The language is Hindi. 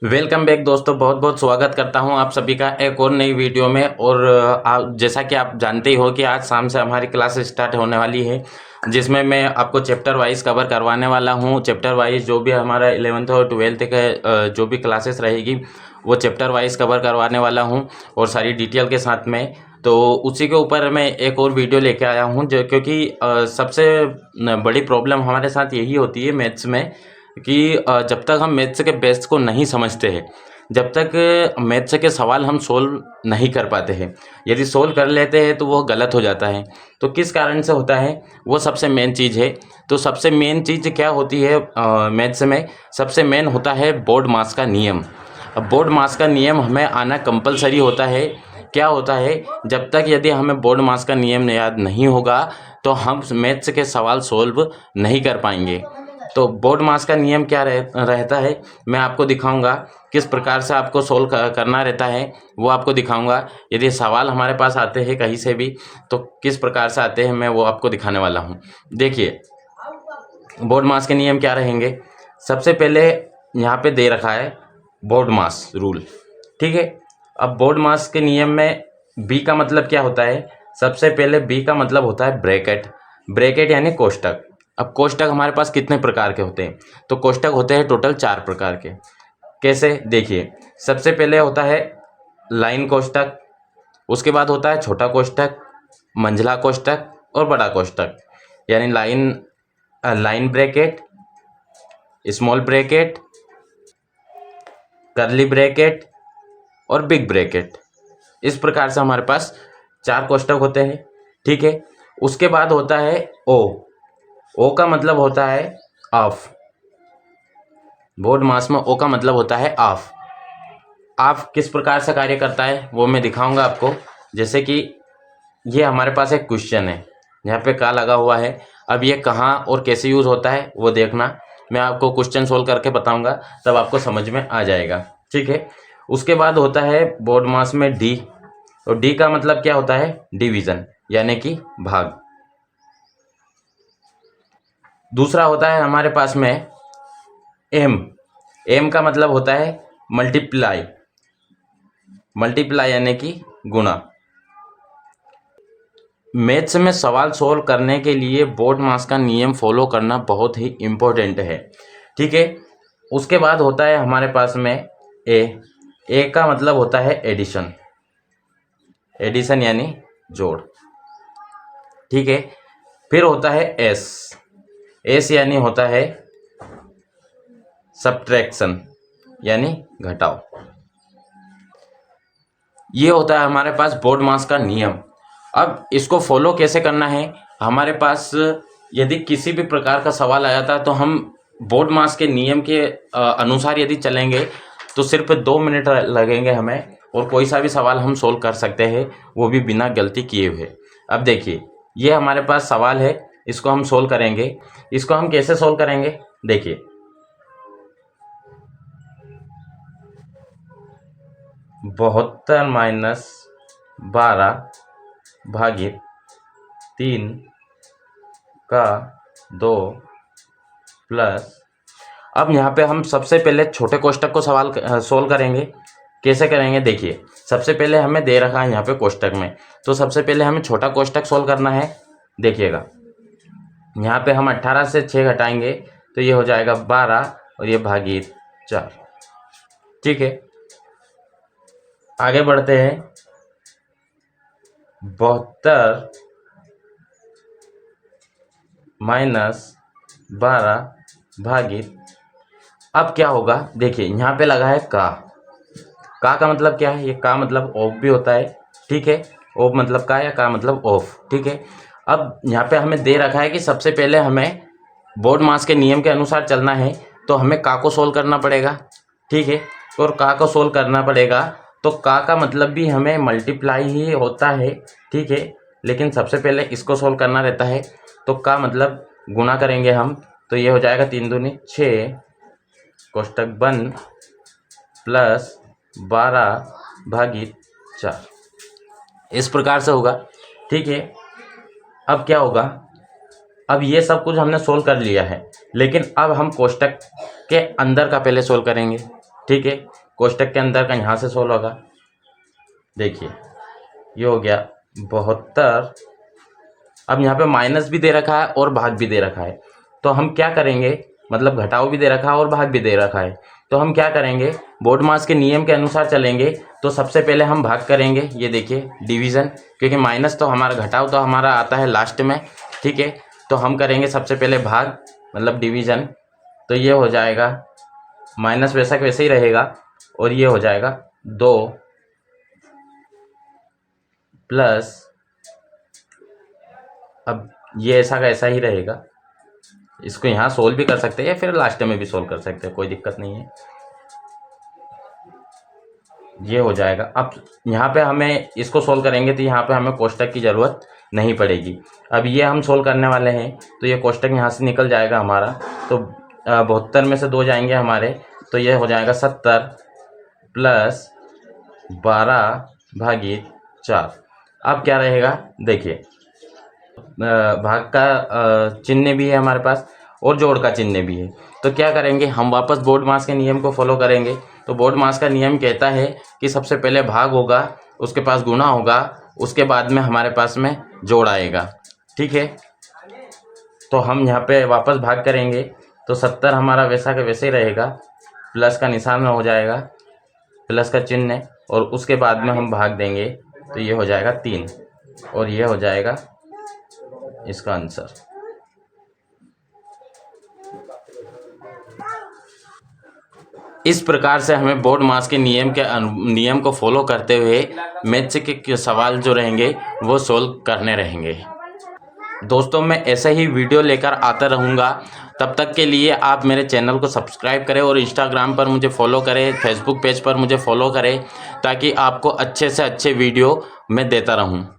वेलकम बैक दोस्तों, बहुत बहुत स्वागत करता हूं आप सभी का एक और नई वीडियो में। और जैसा कि आप जानते ही हो कि आज शाम से हमारी क्लास स्टार्ट होने वाली है, जिसमें मैं आपको चैप्टर वाइज कवर करवाने वाला हूं। चैप्टर वाइज जो भी हमारा 11th और 12th का जो भी क्लासेस रहेगी वो चैप्टर वाइज कवर करवाने वाला हूं, और सारी डिटेल के साथ में। तो उसी के ऊपर मैं एक और वीडियो लेके आया हूं, जो क्योंकि सबसे बड़ी प्रॉब्लम हमारे साथ यही होती है मैथ्स में कि जब तक हम मैथ्स के बेस को नहीं समझते हैं, जब तक मैथ्स के सवाल हम सोल्व नहीं कर पाते हैं। यदि सोल्व कर लेते हैं तो वो गलत हो जाता है। तो किस कारण से होता है, वो सबसे मेन चीज़ है। तो सबसे मेन चीज़ क्या होती है मैथ्स में? सबसे मेन होता है बोर्ड मास का नियम। अब बोर्ड मास का नियम हमें आना कंपलसरी होता है। क्या होता है, जब तक यदि हमें बोर्ड मास का नियम याद नहीं होगा तो हम मैथ्स के सवाल सोल्व नहीं कर पाएंगे। तो बोर्ड मास का नियम क्या रहता है, मैं आपको दिखाऊंगा। किस प्रकार से आपको सोल्व करना रहता है वो आपको दिखाऊंगा। यदि सवाल हमारे पास आते हैं कहीं से भी तो किस प्रकार से आते हैं मैं वो आपको दिखाने वाला हूँ। देखिए, बोर्ड मास के नियम क्या रहेंगे। सबसे पहले यहाँ पे दे रखा है बोर्ड मास रूल, ठीक है। अब बोर्ड मास के नियम में बी का मतलब क्या होता है? सबसे पहले बी का मतलब होता है ब्रैकेट। ब्रैकेट यानी कोष्टक। अब कोष्टक हमारे पास कितने प्रकार के होते हैं? तो कोष्टक होते हैं टोटल 4 प्रकार के। कैसे? देखिए, सबसे पहले होता है लाइन कोष्टक, उसके बाद होता है छोटा कोष्टक, मंझला कोष्टक और बड़ा कोष्टक। यानी line bracket, small bracket, curly bracket और बिग ब्रैकेट। इस प्रकार से हमारे पास 4 कोष्टक होते हैं, ठीक है। उसके बाद होता है ओ। ओ का मतलब होता है ऑफ। बोर्ड मास में ओ का मतलब होता है ऑफ। ऑफ किस प्रकार से कार्य करता है वो मैं दिखाऊंगा आपको। जैसे कि ये हमारे पास एक क्वेश्चन है, यहाँ पे का लगा हुआ है। अब ये कहाँ और कैसे यूज़ होता है वो देखना, मैं आपको क्वेश्चन सोल्व करके बताऊंगा, तब आपको समझ में आ जाएगा, ठीक है। उसके बाद होता है बोर्ड मास में डी। और डी का मतलब क्या होता है? डिवीजन, यानी कि भाग। दूसरा होता है हमारे पास में एम। एम का मतलब होता है मल्टीप्लाई। मल्टीप्लाई यानी कि गुणा। मैथ्स में सवाल सोल्व करने के लिए बोर्ड मास का नियम फॉलो करना बहुत ही इम्पोर्टेंट है, ठीक है। उसके बाद होता है हमारे पास में ए। ए का मतलब होता है एडिशन। एडिशन यानी जोड़, ठीक है। फिर होता है एस। एस यानी होता है सब्ट्रैक्शन, यानी घटाव। ये होता है हमारे पास बोर्ड मास का नियम। अब इसको फॉलो कैसे करना है? हमारे पास यदि किसी भी प्रकार का सवाल आया था तो हम बोर्ड मास के नियम के अनुसार यदि चलेंगे तो सिर्फ 2 मिनट लगेंगे हमें, और कोई सा भी सवाल हम सोल्व कर सकते हैं, वो भी बिना गलती किए हुए। अब देखिए, ये हमारे पास सवाल है, इसको हम सोल्व करेंगे। इसको हम कैसे सोल्व करेंगे? देखिए, 72 माइनस 12 भागित 3 का 2 प्लस। अब यहाँ पे हम सबसे पहले छोटे कोष्टक को सवाल सोल्व करेंगे। कैसे करेंगे? देखिए, सबसे पहले हमें दे रखा है यहाँ पे कोष्टक में, तो सबसे पहले हमें छोटा कोष्टक सोल्व करना है। देखिएगा, यहाँ पे हम 18 से 6 घटाएंगे तो ये हो जाएगा 12 और ये भागित 4, ठीक है। आगे बढ़ते हैं। 72 माइनस 12 भागित। अब क्या होगा? देखिए, यहाँ पे लगा है का मतलब क्या है? ये का मतलब ऑफ भी होता है, ठीक है। ऑफ मतलब का, या का मतलब ऑफ, ठीक है। अब यहाँ पे हमें दे रखा है कि सबसे पहले हमें बोर्ड मास के नियम के अनुसार चलना है, तो हमें का को सोल्व करना पड़ेगा, ठीक है। और का को सोल्व करना पड़ेगा तो का मतलब भी हमें मल्टीप्लाई ही होता है, ठीक है। लेकिन सबसे पहले इसको सोल्व करना रहता है, तो का मतलब गुणा करेंगे हम, तो ये हो जाएगा 3 दूनी 6 कोष्टक बंद प्लस 12 भागित 4। इस प्रकार से होगा, ठीक है। अब क्या होगा? अब ये सब कुछ हमने सोल्व कर लिया है, लेकिन अब हम कोष्टक के अंदर का पहले सोल्व करेंगे। ठीक है। कोष्टक के अंदर का यहाँ से 16 होगा, देखिए ये हो गया 72। अब यहाँ पे माइनस भी दे रखा है और भाग भी दे रखा है, तो हम क्या करेंगे, मतलब घटाव भी दे रखा है और भाग भी दे रखा है, तो हम क्या करेंगे, बोडमास के नियम के अनुसार चलेंगे। तो सबसे पहले हम भाग करेंगे, ये देखिए डिवीज़न, क्योंकि माइनस तो हमारा घटाव तो हमारा आता है लास्ट में, ठीक है। तो हम करेंगे सबसे पहले भाग, मतलब डिवीज़न। तो ये हो जाएगा माइनस वैसा वैसे ही रहेगा, और ये हो जाएगा 2 प्लस, अब ये ऐसा का ऐसा ही रहेगा। इसको यहाँ सोल्व भी कर सकते हैं या फिर लास्ट में भी सोल्व कर सकते हैं, कोई दिक्कत नहीं है। ये हो जाएगा। अब यहाँ पे हमें इसको सोल्व करेंगे तो यहाँ पे हमें कोष्टक की ज़रूरत नहीं पड़ेगी। अब ये हम सोल्व करने वाले हैं, तो ये कोष्टक यहाँ से निकल जाएगा हमारा। तो 72 में से 2 जाएंगे हमारे, तो ये हो जाएगा 70 प्लस 12/4। अब क्या रहेगा, देखिए भाग का चिन्ह भी है हमारे पास और जोड़ का चिन्ह भी है। तो क्या करेंगे, हम वापस बोडमास के नियम को फॉलो करेंगे। तो बोडमास का नियम कहता है कि सबसे पहले भाग होगा, उसके पास गुणा होगा, उसके बाद में हमारे पास में जोड़ आएगा, ठीक है। तो हम यहाँ पे वापस भाग करेंगे, तो 70 हमारा वैसा का वैसे ही रहेगा, प्लस का निशान में हो जाएगा, प्लस का चिन्ह, और उसके बाद में हम भाग देंगे, तो ये हो जाएगा 3, और ये हो जाएगा इसका आंसर। इस प्रकार से हमें बोडमास के नियम को फॉलो करते हुए मैथ्स के सवाल जो रहेंगे वो सोल्व करने रहेंगे। दोस्तों मैं ऐसे ही वीडियो लेकर आता रहूँगा, तब तक के लिए आप मेरे चैनल को सब्सक्राइब करें और इंस्टाग्राम पर मुझे फॉलो करें, फेसबुक पेज पर मुझे फॉलो करें, ताकि आपको अच्छे से अच्छे वीडियो मैं देता रहूँ।